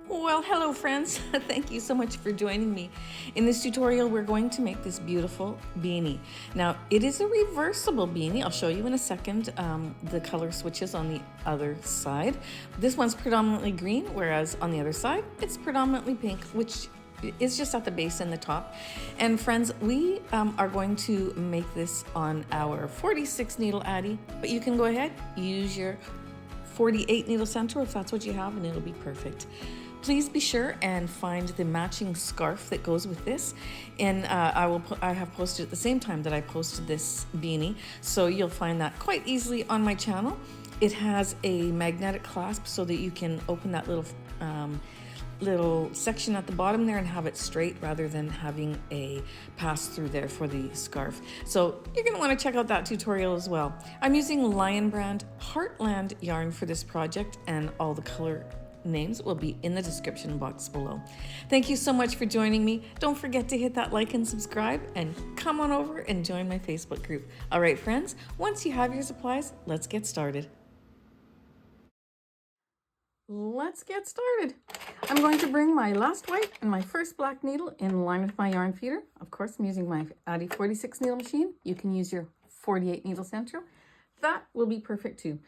Well, hello friends. Thank you so much for joining me. In this tutorial, we're going to make this beautiful beanie. Now, it is a reversible beanie. I'll show you in a second the color switches on the other side. This one's predominantly green, whereas on the other side, it's predominantly pink, which is just at the base and the top. And friends, we are going to make this on our 46 needle Addi, but you can go ahead, use your 48 needle Sentro if that's what you have, and it'll be perfect. Please be sure and find the matching scarf that goes with this, and I have posted at the same time that I posted this beanie, so you'll find that quite easily on my channel. It has a magnetic clasp so that you can open that little section at the bottom there and have it straight rather than having a pass through there for the scarf. So you're going to want to check out that tutorial as well. I'm using Lion Brand Heartland yarn for this project, and all the color names will be in the description box below. Thank you so much for joining me. Don't forget to hit that like and subscribe, and come on over and join my Facebook group. All right, friends, once you have your supplies, let's get started. Let's get started. I'm going to bring my last white and my first black needle in line with my yarn feeder. Of course, I'm using my Addi 46 needle machine. You can use your 48 needle Sentro. That will be perfect too.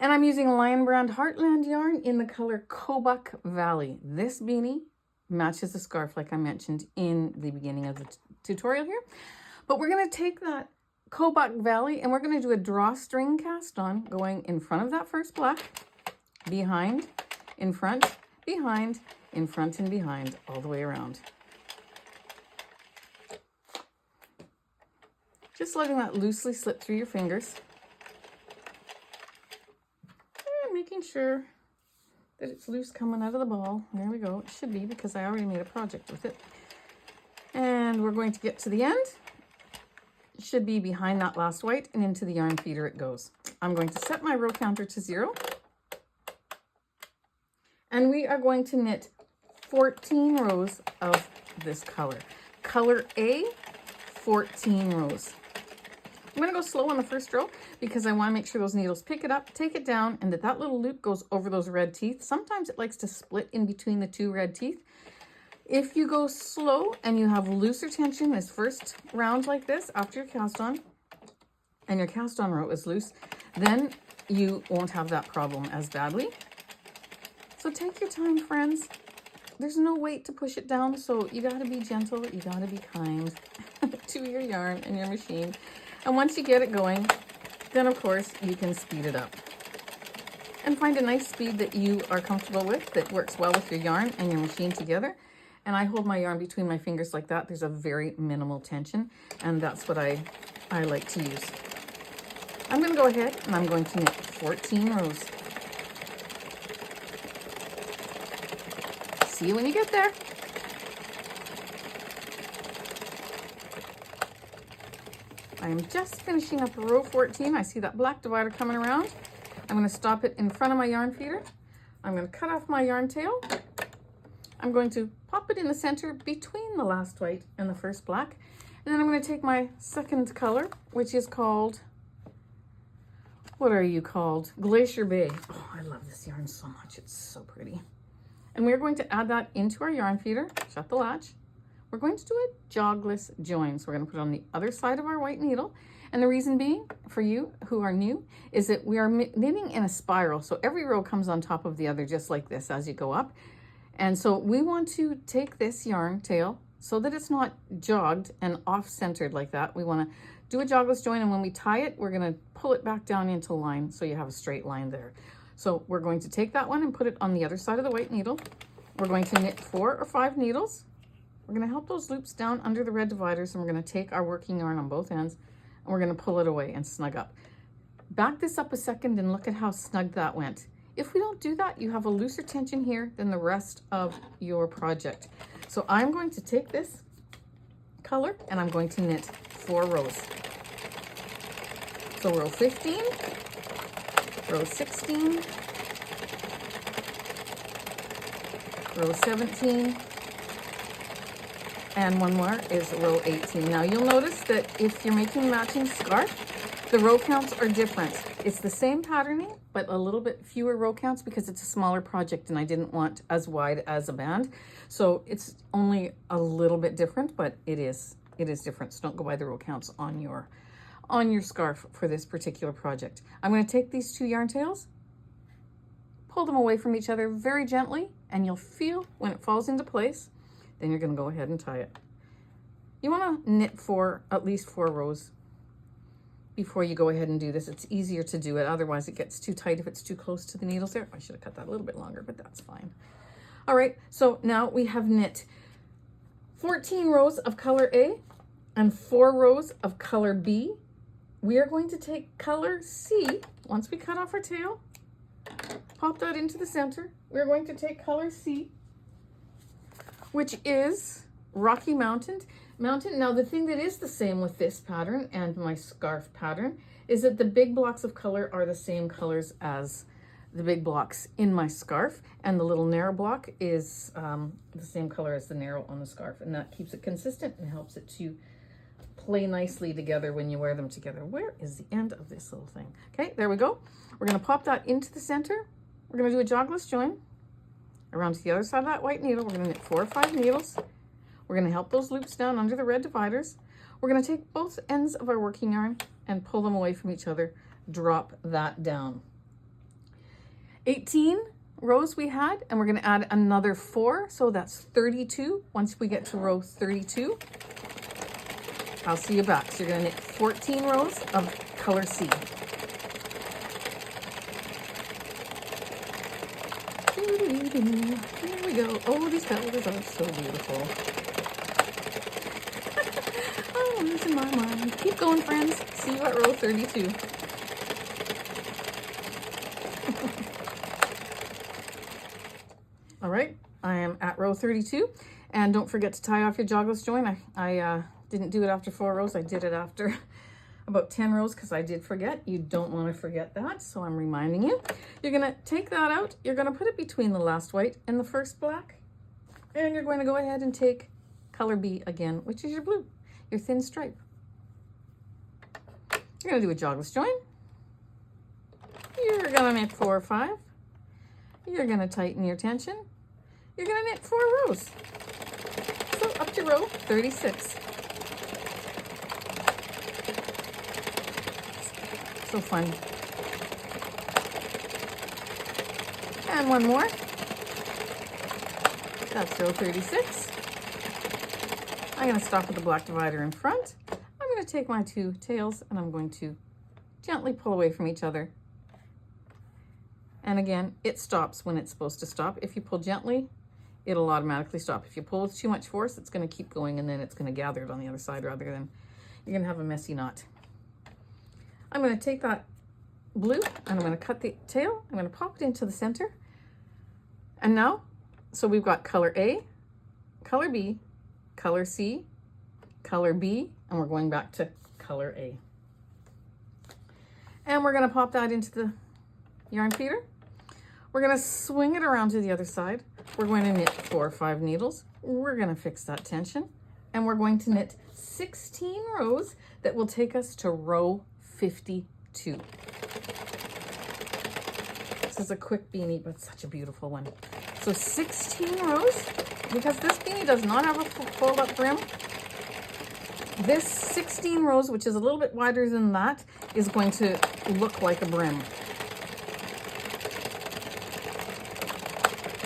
And I'm using Lion Brand Heartland yarn in the color Kobuk Valley. This beanie matches the scarf like I mentioned in the beginning of the tutorial here. But we're going to take that Kobuk Valley and we're going to do a drawstring cast on going in front of that first black, behind, in front, behind, in front and behind, all the way around. Just letting that loosely slip through your fingers. Making sure that it's loose coming out of the ball. There we go. It should be, because I already made a project with it. And we're going to get to the end. It should be behind that last white, and into the yarn feeder it goes. I'm going to set my row counter to 0. And we are going to knit 14 rows of this color. Color A, 14 rows. I'm going to go slow on the first row because I want to make sure those needles pick it up, take it down, and that little loop goes over those red teeth. Sometimes it likes to split in between the two red teeth. If you go slow and you have looser tension this first round like this after your cast on, and your cast on row is loose, then you won't have that problem as badly. So take your time, friends. There's no weight to push it down, so you got to be gentle, you got to be kind to your yarn and your machine. And once you get it going, then of course you can speed it up. And find a nice speed that you are comfortable with, that works well with your yarn and your machine together. And I hold my yarn between my fingers like that. There's a very minimal tension, and that's what I like to use. I'm going to go ahead and I'm going to knit 14 rows. See you when you get there. I am just finishing up row 14. I see that black divider coming around. I'm going to stop it in front of my yarn feeder. I'm going to cut off my yarn tail. I'm going to pop it in the center between the last white and the first black. And then I'm going to take my second color, which is called, what are you called? Glacier Bay. Oh, I love this yarn so much. It's so pretty. And we're going to add that into our yarn feeder. Shut the latch. We're going to do a jogless join. So we're going to put it on the other side of our white needle. And the reason being, for you who are new, is that we are knitting in a spiral. So every row comes on top of the other, just like this as you go up. And so we want to take this yarn tail so that it's not jogged and off-centered like that. We want to do a jogless join, and when we tie it, we're going to pull it back down into line so you have a straight line there. So we're going to take that one and put it on the other side of the white needle. We're going to knit 4 or 5 needles. We're going to help those loops down under the red dividers, and we're going to take our working yarn on both ends, and we're going to pull it away and snug up. Back this up a second and look at how snug that went. If we don't do that, you have a looser tension here than the rest of your project. So I'm going to take this color and I'm going to knit 4 rows. So row 15, row 16, row 17, And one more is row 18. Now you'll notice that if you're making matching scarf, the row counts are different. It's the same patterning, but a little bit fewer row counts because it's a smaller project and I didn't want as wide as a band. So it's only a little bit different, but it is different. So don't go by the row counts on your scarf for this particular project. I'm going to take these two yarn tails, pull them away from each other very gently, and you'll feel when it falls into place. Then you're going to go ahead and tie it. You want to knit for at least 4 rows before you go ahead and do this. It's easier to do it. Otherwise it gets too tight if it's too close to the needles there. I should have cut that a little bit longer, but that's fine. All right, so now we have knit 14 rows of color A and 4 rows of color B. We are going to take color C, once we cut off our tail, pop that into the center. We're going to take color C, which is Rocky Mountain. Now the thing that is the same with this pattern and my scarf pattern is that the big blocks of color are the same colors as the big blocks in my scarf, and the little narrow block is the same color as the narrow on the scarf, and that keeps it consistent and helps it to play nicely together when you wear them together. Where is the end of this little thing? Okay, there we go. We're going to pop that into the center. We're going to do a jogless join around to the other side of that white needle. We're going to knit 4 or 5 needles. We're going to help those loops down under the red dividers. We're going to take both ends of our working yarn and pull them away from each other. Drop that down. 18 rows we had, and we're going to add another 4, so that's 32. Once we get to row 32, I'll see you back. So you're going to knit 14 rows of color C. Here we go. Oh, these colors are so beautiful. I'm losing my mind. Keep going, friends. See you at row 32. All right, I am at row 32, and don't forget to tie off your jogless join. I didn't do it after 4 rows. I did it after about 10 rows because I did forget. You don't want to forget that, so I'm reminding you. You're going to take that out. You're going to put it between the last white and the first black, and you're going to go ahead and take color B again, which is your blue, your thin stripe. You're going to do a jogless join. You're going to knit 4 or 5. You're going to tighten your tension. You're going to knit 4 rows. So up to row 36. So fun. And one more. That's row 36. I'm going to stop with the black divider in front. I'm going to take my 2 tails and I'm going to gently pull away from each other. And again, it stops when it's supposed to stop. If you pull gently, it'll automatically stop. If you pull with too much force, it's going to keep going, and then it's going to gather it on the other side rather than you're going to have a messy knot. I'm going to take that blue and I'm going to cut the tail. I'm going to pop it into the center. And now, so we've got color A, color B, color C, color B, and we're going back to color A. And we're going to pop that into the yarn feeder. We're going to swing it around to the other side. We're going to knit 4 or 5 needles. We're going to fix that tension, and we're going to knit 16 rows that will take us to row 52. This is a quick beanie, but such a beautiful one. So 16 rows, because this beanie does not have a fold-up brim. This 16 rows, which is a little bit wider than that, is going to look like a brim.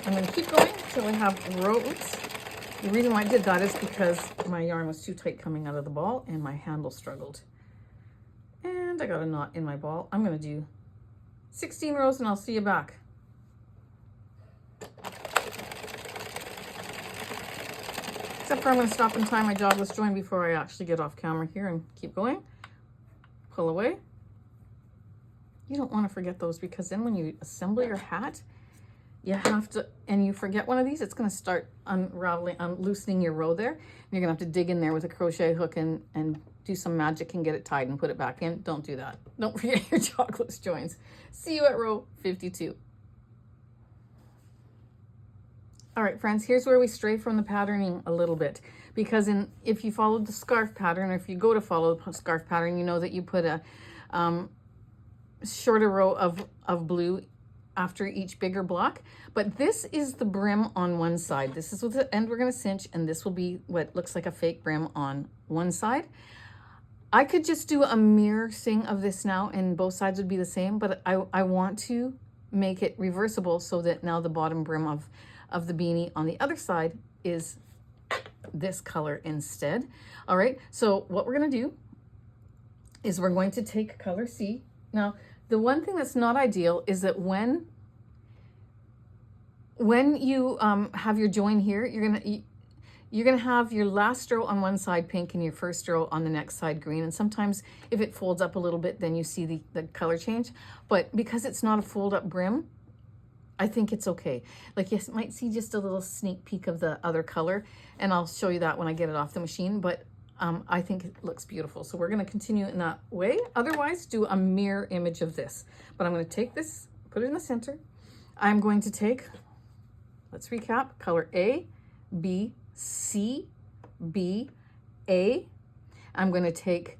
I'm going to keep going until I have row. Oops. The reason why I did that is because my yarn was too tight coming out of the ball and my handle struggled. And I got a knot in my ball. I'm going to do 16 rows and I'll see you back. Except for I'm going to stop and tie my jogless join before I actually get off camera here and keep going. Pull away. You don't want to forget those, because then when you assemble your hat, you have to, and you forget one of these, it's going to start unraveling, loosening your row there. And you're going to have to dig in there with a crochet hook and do some magic and get it tied and put it back in. Don't do that. Don't forget your jogless joins. See you at row 52. All right, friends, here's where we stray from the patterning a little bit, because if you followed the scarf pattern, or if you go to follow the scarf pattern, you know that you put a shorter row of blue after each bigger block. But this is the brim on one side. This is the end we're going to cinch, and this will be what looks like a fake brim on one side. I could just do a mirror thing of this now, and both sides would be the same, but I want to make it reversible so that now the bottom brim of the beanie on the other side is this color instead. All right, so what we're going to do is we're going to take color C. Now, the one thing that's not ideal is that when you have your join here, you're gonna have your last row on one side pink and your first row on the next side green. And sometimes if it folds up a little bit, then you see the color change. But because it's not a fold up brim, I think it's okay. Like, you might see just a little sneak peek of the other color, and I'll show you that when I get it off the machine. But I think it looks beautiful. So we're gonna continue in that way. Otherwise, do a mirror image of this. But I'm gonna take this, put it in the center. I'm going to take, let's recap, color A, B, C, B, A. I'm going to take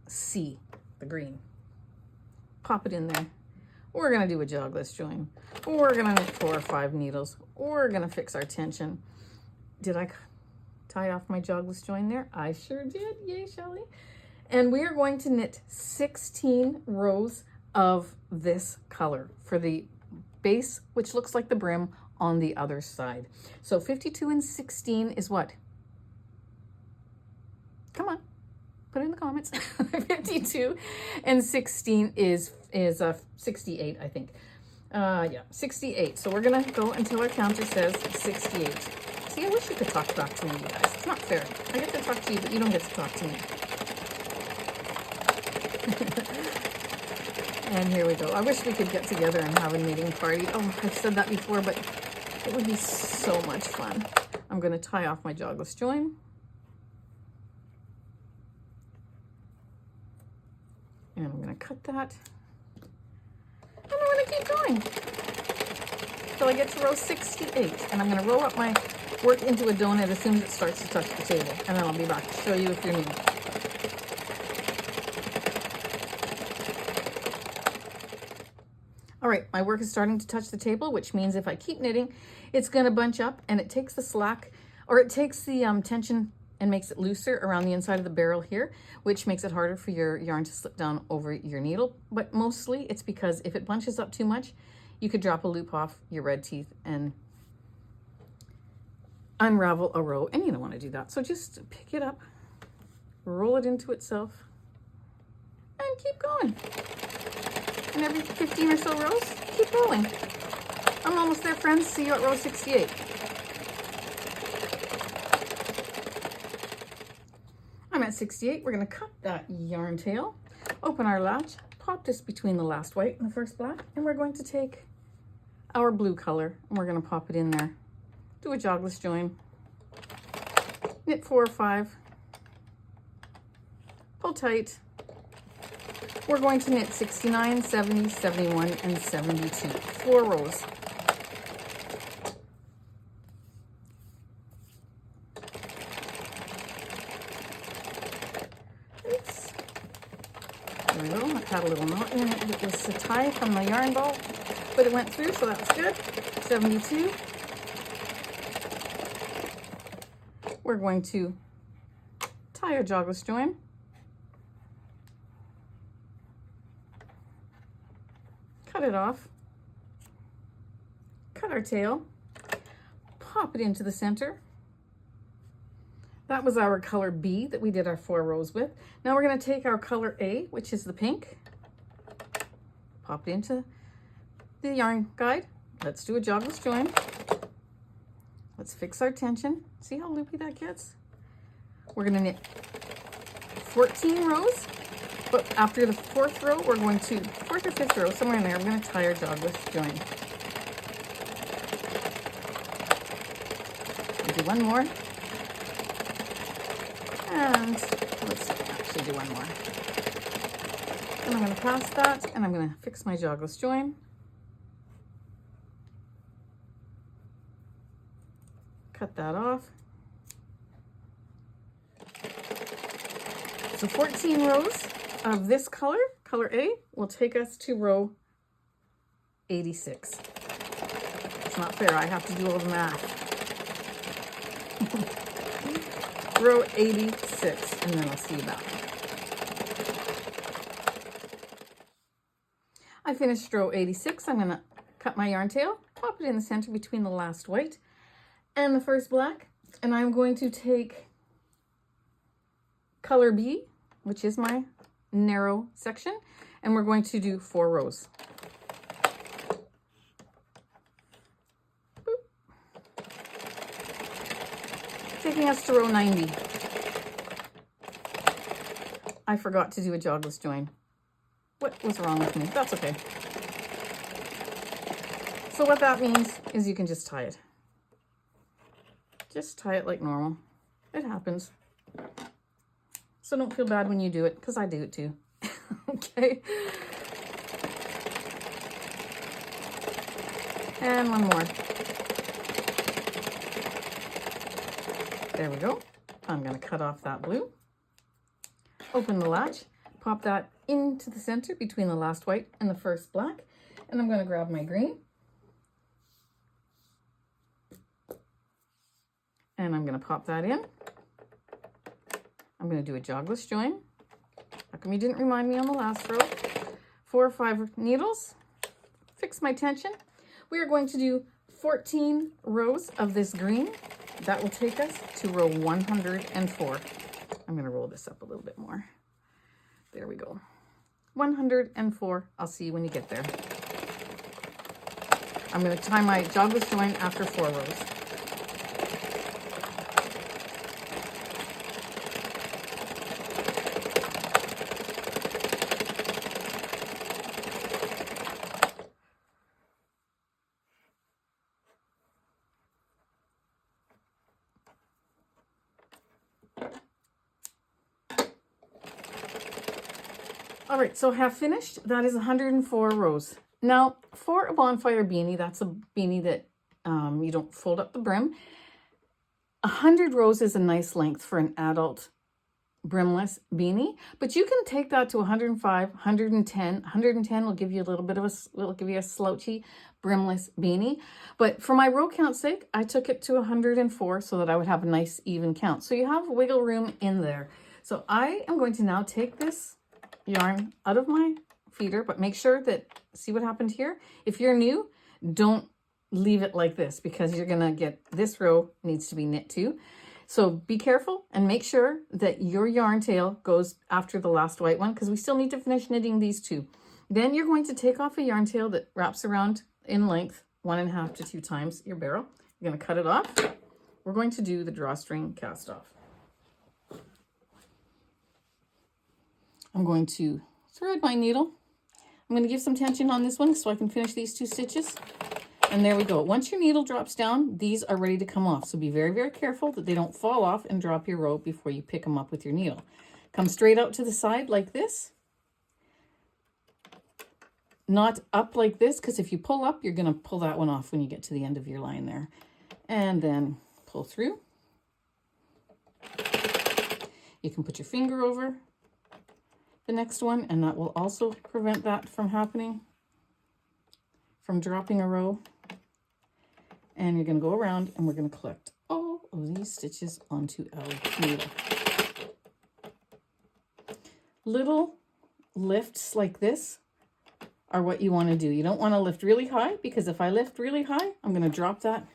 C, the green, pop it in there. We're going to do a jogless join. We're going to knit 4 or 5 needles. We're going to fix our tension. Did I tie off my jogless join there? I sure did. Yay, Shelley. And we are going to knit 16 rows of this color for the base, which looks like the brim on the other side. So 52 and 16 is what? Come on, put it in the comments. 52 and 16 is 68, I think. Yeah, 68. So we're gonna go until our counter says 68. See, I wish you could talk back to me, you guys. It's not fair. I get to talk to you, but you don't get to talk to me. And here we go. I wish we could get together and have a knitting party. Oh, I've said that before, but it would be so much fun. I'm going to tie off my jogless join. And I'm going to cut that. And I'm going to keep going until I get to row 68. And I'm going to roll up my work into a donut as soon as it starts to touch the table. And then I'll be back to show you if you're new. All right, my work is starting to touch the table, which means if I keep knitting, it's going to bunch up, and it takes the slack, or it takes the tension and makes it looser around the inside of the barrel here, which makes it harder for your yarn to slip down over your needle. But mostly it's because if it bunches up too much, you could drop a loop off your red teeth and unravel a row, and you don't want to do that. So just pick it up, roll it into itself, and keep going. And every 15 or so rows, keep rolling. I'm almost there, friends. See you at row 68. I'm at 68. We're going to cut that yarn tail, open our latch, pop this between the last white and the first black, and we're going to take our blue color and we're going to pop it in there. Do a jogless join. Knit 4 or 5. Pull tight. We're going to knit 69, 70, 71, and 72. 4 rows. Oops. There we go. I've had a little knot in it. It was a tie from the yarn ball, but it went through, so that's good. 72. We're going to tie our jogless join. Cut it off, cut our tail, pop it into the center. That was our color B that we did our 4 rows with. Now we're going to take our color A, which is the pink, pop it into the yarn guide. Let's do a jogless join. Let's fix our tension. See how loopy that gets? We're going to knit 14 rows. But after the 4th row, we're going to, 4th or 5th row, somewhere in there, we're going to tie our jogless join. We'll do one more. And let's actually do one more. And I'm going to pass that, and I'm going to fix my jogless join. cut that off. So 14 rows of this color, color A, will take us to row 86. It's not fair, I have to do all the math. Row 86, and then I'll see you back. I finished row 86. I'm gonna cut my yarn tail, pop it in the center between the last white and the first black, and I'm going to take color B, which is my narrow section, and we're going to do 4 rows. Boop. Taking us to row 90. I forgot to do a jogless join. What was wrong with me? That's okay. So what that means is you can just tie it. Just tie it like normal. It happens. So don't feel bad when you do it, because I do it too. Okay. And one more. There we go. I'm going to cut off that blue. Open the latch. Pop that into the center between the last white and the first black. And I'm going to grab my green. And I'm going to pop that in. I'm going to do a jogless join. How come you didn't remind me on the last row? 4 or 5 needles. Fix my tension. We are going to do 14 rows of this green. That will take us to row 104. I'm going to roll this up a little bit more. There we go. 104. I'll see you when you get there. I'm going to tie my jogless join after 4 rows. All right, so have finished. That is 104 rows. Now, for a bonfire beanie, that's a beanie that you don't fold up the brim. 100 rows is a nice length for an adult brimless beanie, but you can take that to 105, 110. 110 will give you a little bit of will give you a slouchy brimless beanie. But for my row count's sake, I took it to 104 so that I would have a nice even count. So you have wiggle room in there. So I am going to now take this yarn out of my feeder, but make sure that, see what happened here? If you're new, don't leave it like this, because you're gonna get, this row needs to be knit too. So be careful and make sure that your yarn tail goes after the last white one, because we still need to finish knitting these 2. Then you're going to take off a yarn tail that wraps around in length 1.5 to 2 times your barrel. You're gonna cut it off. We're going to do the drawstring cast off. I'm going to thread my needle. I'm going to give some tension on this one so I can finish these 2 stitches. And there we go. Once your needle drops down, these are ready to come off. So be very, very careful that they don't fall off and drop your row before you pick them up with your needle. Come straight out to the side like this. Not up like this, because if you pull up, you're going to pull that one off when you get to the end of your line there. And then pull through. You can put your finger over the next one, and that will also prevent that from happening, from dropping a row. And you're going to go around and we're going to collect all of these stitches onto our needle. Little lifts like this are what you want to do. You don't want to lift really high, because if I lift really high, I'm going to drop that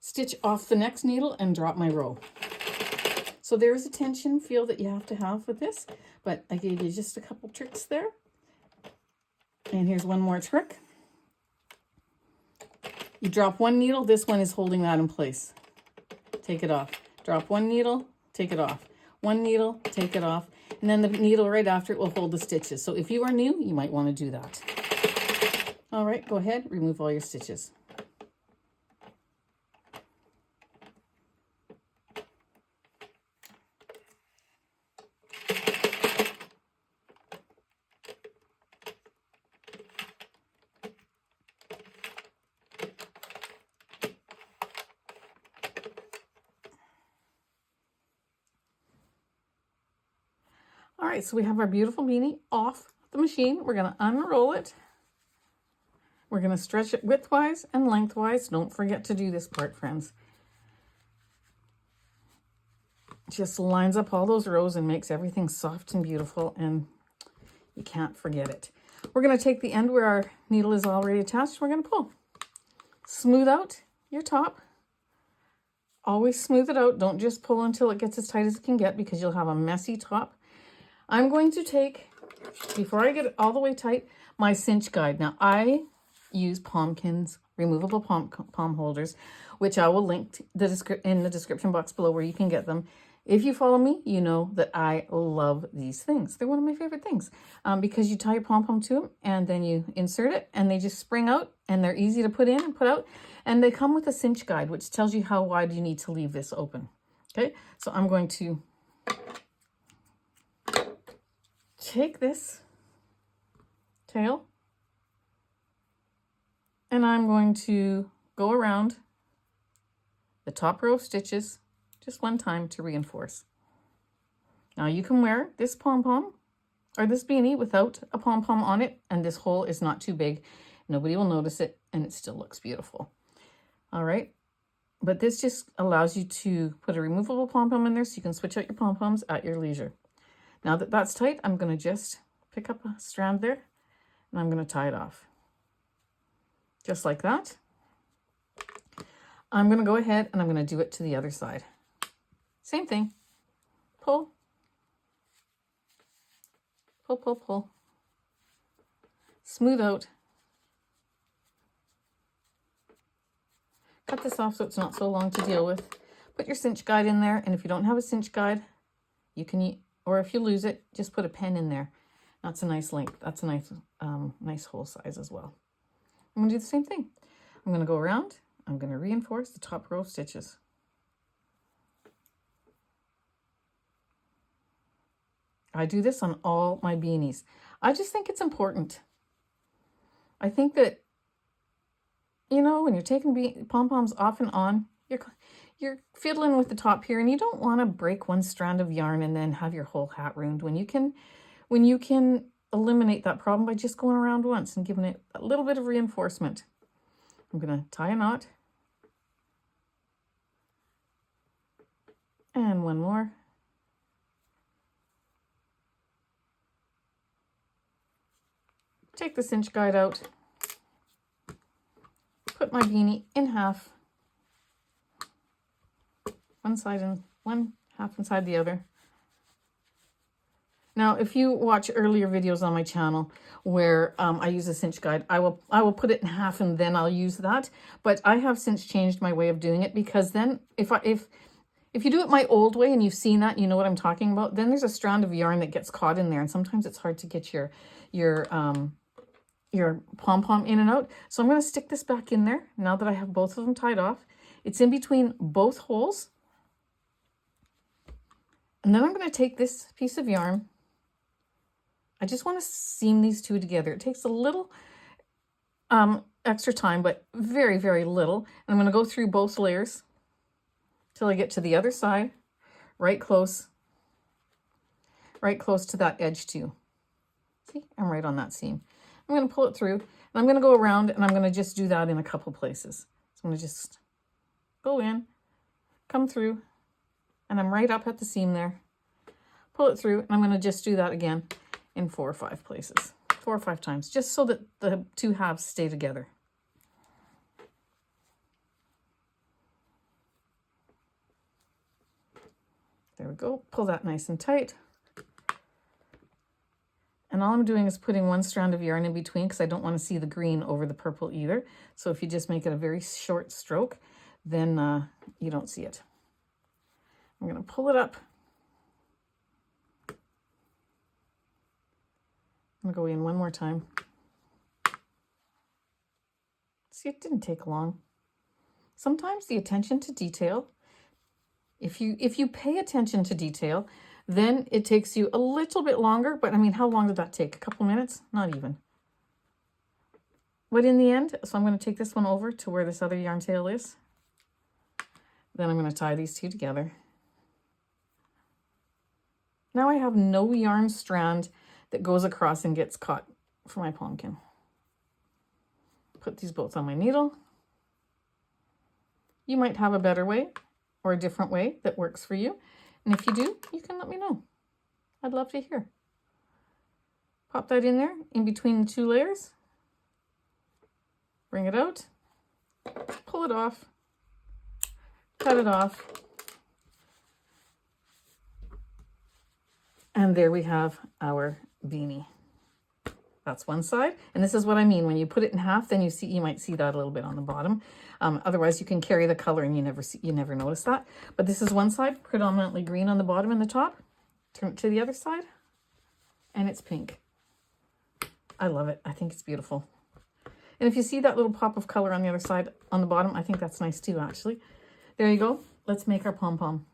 stitch off the next needle and drop my row. So there's a tension feel that you have to have with this, but I gave you just a couple tricks there. And here's one more trick. You drop one needle, this one is holding that in place. Take it off. Drop one needle, take it off. One needle, take it off. And then the needle right after it will hold the stitches. So if you are new, you might want to do that. All right, go ahead, remove all your stitches. right, so we have our beautiful beanie off the machine. We're going to unroll it. We're going to stretch it widthwise and lengthwise. Don't forget to do this part, friends. Just lines up all those rows and makes everything soft and beautiful, and you can't forget it. We're going to take the end where our needle is already attached. We're going to pull. Smooth out your top. Always smooth it out. Don't just pull until it gets as tight as it can get, because you'll have a messy top. I'm going to take, before I get it all the way tight, my cinch guide. Now, I use Pom-Kins removable pom holders, which I will link in the description box below where you can get them. If you follow me, you know that I love these things. They're one of my favorite things because you tie your pom-pom to them and then you insert it and they just spring out, and they're easy to put in and put out. And they come with a cinch guide, which tells you how wide you need to leave this open. Okay, so I'm going to take this tail and I'm going to go around the top row of stitches just one time to reinforce. Now you can wear this pom-pom or this beanie without a pom-pom on it, and this hole is not too big. Nobody will notice it, and it still looks beautiful. All right, but this just allows you to put a removable pom-pom in there so you can switch out your pom-poms at your leisure. Now that that's tight, I'm going to just pick up a strand there and I'm going to tie it off. Just like that. I'm going to go ahead and I'm going to do it to the other side. Same thing. Pull. Pull, pull, pull. Smooth out. Cut this off so it's not so long to deal with. Put your cinch guide in there, and if you don't have a cinch guide, you can, or if you lose it, just put a pen in there. That's a nice length. That's a nice, nice hole size as well. I'm going to do the same thing. I'm going to go around. I'm going to reinforce the top row of stitches. I do this on all my beanies. I just think it's important. I think that, you know, when you're taking pom-poms off and on, you're fiddling with the top here, and you don't want to break one strand of yarn and then have your whole hat ruined when you can eliminate that problem by just going around once and giving it a little bit of reinforcement. I'm going to tie a knot. And one more. Take the cinch guide out. Put my beanie in half. One side and one half inside the other. Now, if you watch earlier videos on my channel where I use a cinch guide, I will put it in half and then I'll use that. But I have since changed my way of doing it, because then if you do it my old way and you've seen that, you know what I'm talking about, then there's a strand of yarn that gets caught in there, and sometimes it's hard to get your pom-pom in and out. So I'm going to stick this back in there now that I have both of them tied off. It's in between both holes. And then I'm going to take this piece of yarn. I just want to seam these two together. It takes a little extra time, but very, very little. And I'm going to go through both layers till I get to the other side, right close to that edge too. See, I'm right on that seam. I'm going to pull it through, and I'm going to go around, and I'm going to just do that in a couple places. So I'm going to just go in, come through, and I'm right up at the seam there. Pull it through, and I'm going to just do that again in 4 or 5 places, 4 or 5 times, just so that the two halves stay together. There we go. Pull that nice and tight. And all I'm doing is putting one strand of yarn in between, because I don't want to see the green over the purple either. So if you just make it a very short stroke, then you don't see it. I'm going to pull it up. I'm going to go in one more time. See, it didn't take long. Sometimes the attention to detail, if you pay attention to detail, then it takes you a little bit longer. But I mean, how long did that take? A couple minutes? Not even. But in the end, so I'm going to take this one over to where this other yarn tail is. Then I'm going to tie these two together. Now I have no yarn strand that goes across and gets caught for my Pom-Kin. Put these both on my needle. You might have a better way or a different way that works for you. And if you do, you can let me know. I'd love to hear. Pop that in there in between the two layers. Bring it out. Pull it off. Cut it off. And there we have our beanie. That's one side. And this is what I mean. When you put it in half, then you might see that a little bit on the bottom. Otherwise, you can carry the color and you never notice that. But this is one side, predominantly green on the bottom and the top. Turn it to the other side, and it's pink. I love it. I think it's beautiful. And if you see that little pop of color on the other side on the bottom, I think that's nice too, actually. There you go. Let's make our pom-pom.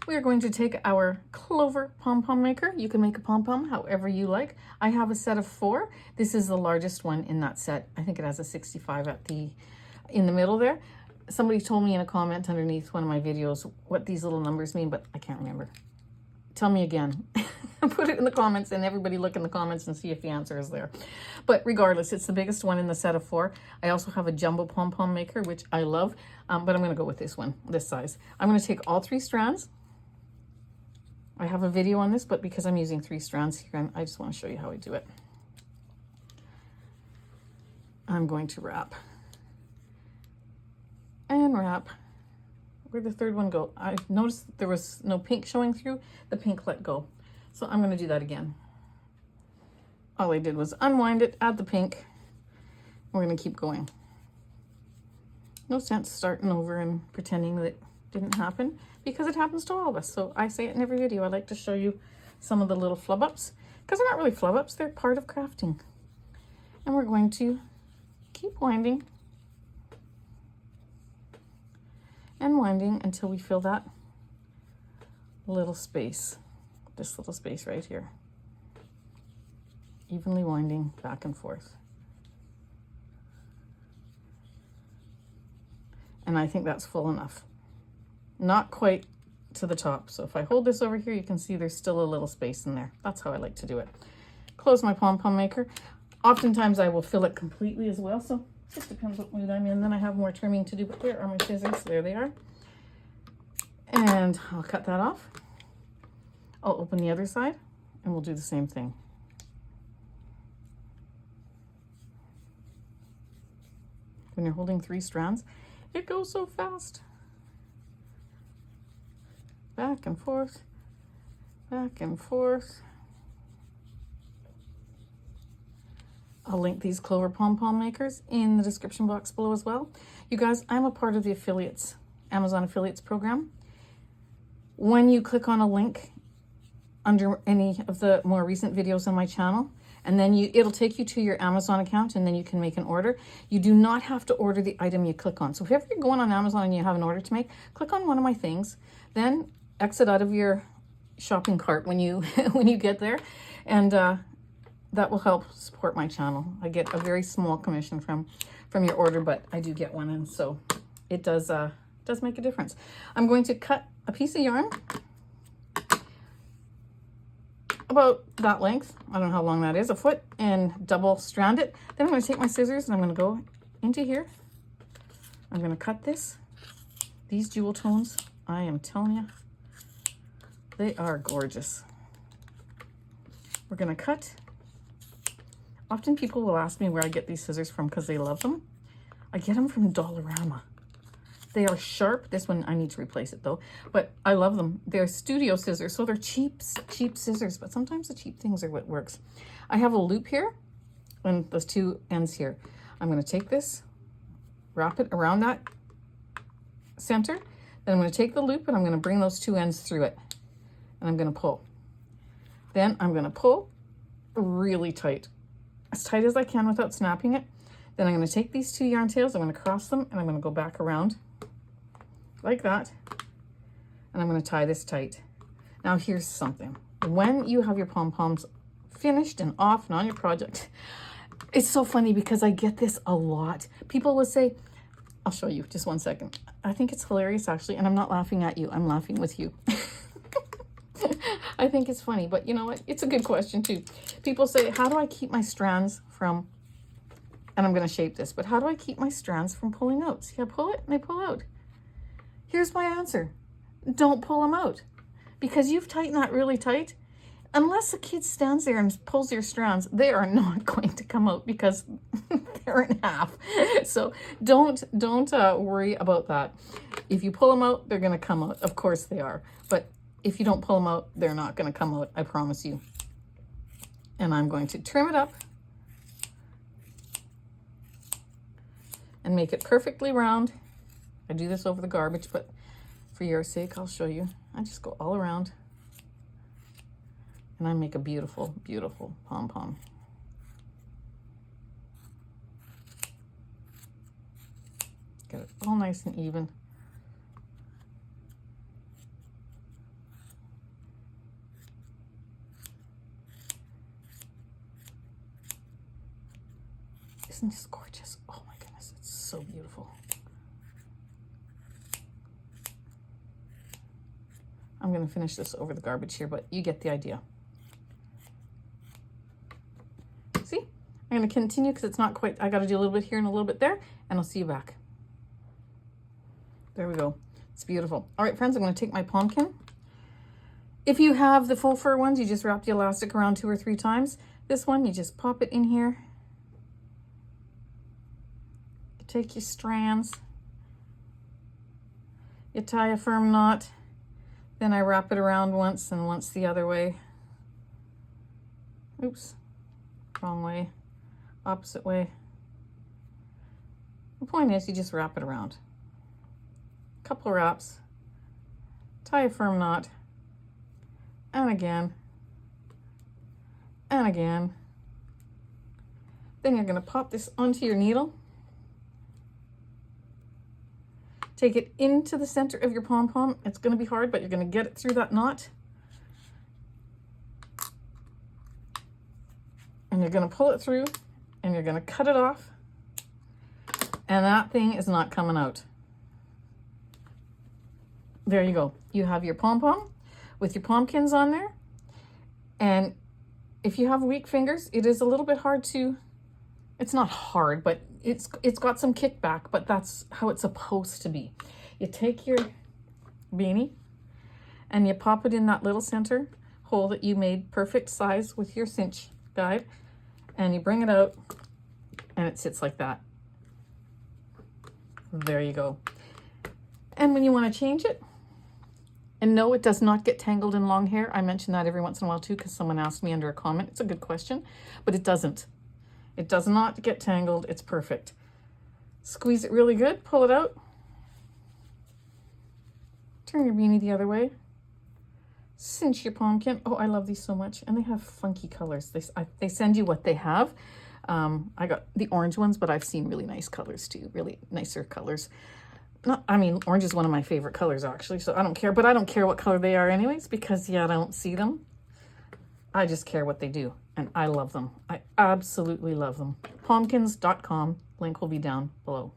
We are going to take our clover pom-pom maker. You can make a pom-pom however you like. I have a set of 4. This is the largest one in that set. I think it has a 65 in the middle there. Somebody told me in a comment underneath one of my videos what these little numbers mean, but I can't remember. Tell me again. Put it in the comments, and everybody look in the comments and see if the answer is there. But regardless, it's the biggest one in the set of 4. I also have a jumbo pom-pom maker, which I love, but I'm going to go with this one, this size. I'm going to take all 3 strands. I have a video on this, but because I'm using 3 strands here, I just want to show you how I do it. I'm going to wrap and wrap. Where'd the third one go? I noticed there was no pink showing through. The pink let go. So I'm going to do that again. All I did was unwind it, add the pink. We're going to keep going. No sense starting over and pretending that it didn't happen, because it happens to all of us. So I say it in every video. I like to show you some of the little flub ups, because they're not really flub ups, they're part of crafting. And we're going to keep winding and winding until we fill that little space, this little space right here. Evenly winding back and forth. And I think that's full enough. Not quite to the top. So if I hold this over here, you can see there's still a little space in there. That's how I like to do it. Close my pom-pom maker. Oftentimes I will fill it completely as well. So it just depends what mood I'm in. Then I have more trimming to do, but where are my scissors? There they are. And I'll cut that off. I'll open the other side and we'll do the same thing. When you're holding 3 strands, it goes so fast. Back and forth, back and forth. I'll link these clover pom-pom makers in the description box below as well. You guys, I'm a part of the affiliates, Amazon affiliates program. When you click on a link under any of the more recent videos on my channel, and then it'll take you to your Amazon account, and then you can make an order. You do not have to order the item you click on. So if ever you're going on Amazon and you have an order to make, click on one of my things, then exit out of your shopping cart when you when you get there, and that will help support my channel. I get a very small commission from your order, but I do get one, and so it does make a difference. I'm going to cut a piece of yarn about that length. I don't know how long that is, a foot, and double strand it. Then I'm going to take my scissors and I'm going to go into here. I'm going to cut this. These jewel tones, I am telling you, they are gorgeous. We're going to cut. Often people will ask me where I get these scissors from because they love them. I get them from Dollarama. They are sharp. This one, I need to replace it though, but I love them. They're studio scissors, so they're cheap scissors, but sometimes the cheap things are what works. I have a loop here and those 2 ends here. I'm going to take this, wrap it around that center. Then I'm going to take the loop and I'm going to bring those 2 ends through it. And I'm going to pull. Then I'm going to pull really tight, as tight as I can without snapping it. Then I'm going to take these 2 yarn tails, I'm going to cross them, and I'm going to go back around like that. And I'm going to tie this tight. Now here's something. When you have your pom-poms finished and off and on your project, it's so funny because I get this a lot. People will say, I'll show you, just one second. I think it's hilarious actually, and I'm not laughing at you, I'm laughing with you. I think it's funny, but you know what? It's a good question too. People say, how do I keep my strands from, and I'm gonna shape this, but how do I keep my strands from pulling out? See, I pull it and they pull out. Here's my answer. Don't pull them out. Because you've tightened that really tight, unless a kid stands there and pulls your strands, they are not going to come out because they're in half. So don't worry about that. If you pull them out, they're gonna come out. Of course they are. But if you don't pull them out, they're not gonna come out, I promise you. And I'm going to trim it up and make it perfectly round. I do this over the garbage, but for your sake, I'll show you. I just go all around and I make a beautiful, beautiful pom-pom. Get it all nice and even. Isn't this gorgeous? Oh my goodness, it's so beautiful. I'm going to finish this over the garbage here, but you get the idea. See? I'm going to continue because it's not quite, I got to do a little bit here and a little bit there, and I'll see you back. There we go. It's beautiful. All right, friends, I'm going to take my Pom-Kin. If you have the full fur ones, you just wrap the elastic around 2 or 3 times. This one, you just pop it in here. You take your strands. You tie a firm knot. Then I wrap it around once and once the other way. Oops, wrong way, opposite way. The point is you just wrap it around. A couple wraps, tie a firm knot, and again, and again. Then you're gonna pop this onto your needle. Take it into the center of your pom-pom. It's going to be hard, but you're going to get it through that knot. And you're going to pull it through, and you're going to cut it off. And that thing is not coming out. There you go. You have your pom-pom with your Pom-Kins on there. And if you have weak fingers, it is a little bit hard to, it's not hard, but it's got some kickback, but that's how it's supposed to be. You take your beanie and you pop it in that little center hole that you made perfect size with your cinch guide, and you bring it out and it sits like that. There you go. And when you want to change it, and no, it does not get tangled in long hair. I mention that every once in a while too, because someone asked me under a comment. It's a good question, but it doesn't. It does not get tangled. It's perfect. Squeeze it really good. Pull it out. Turn your beanie the other way. Cinch your Pom-Kin. Oh, I love these so much. And they have funky colors. They send you what they have. I got the orange ones, but I've seen really nice colors too. Really nicer colors. I mean, orange is one of my favorite colors actually, so I don't care. But I don't care what color they are anyways, because yeah, I don't see them. I just care what they do. And I love them. I absolutely love them. Pom-Kins.com. Link will be down below.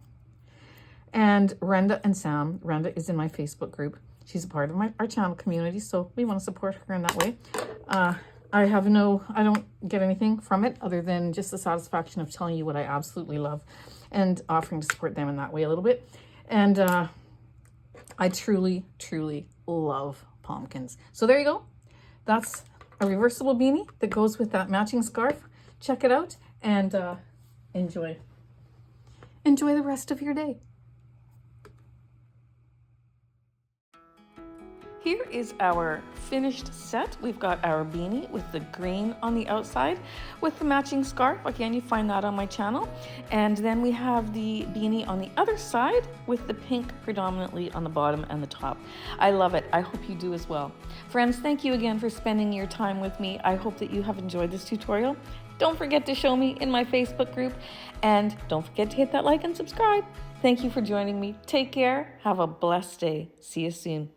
And Renda and Sam. Renda is in my Facebook group. She's a part of our channel community, so we want to support her in that way. I don't get anything from it other than just the satisfaction of telling you what I absolutely love and offering to support them in that way a little bit. And I truly, truly love Pom-Kins. So there you go. That's a reversible beanie that goes with that matching scarf. Check it out and enjoy. Enjoy the rest of your day. Here is our finished set. We've got our beanie with the green on the outside with the matching scarf. Again, you find that on my channel. And then we have the beanie on the other side with the pink predominantly on the bottom and the top. I love it. I hope you do as well. Friends, thank you again for spending your time with me. I hope that you have enjoyed this tutorial. Don't forget to show me in my Facebook group, and don't forget to hit that like and subscribe. Thank you for joining me. Take care. Have a blessed day. See you soon.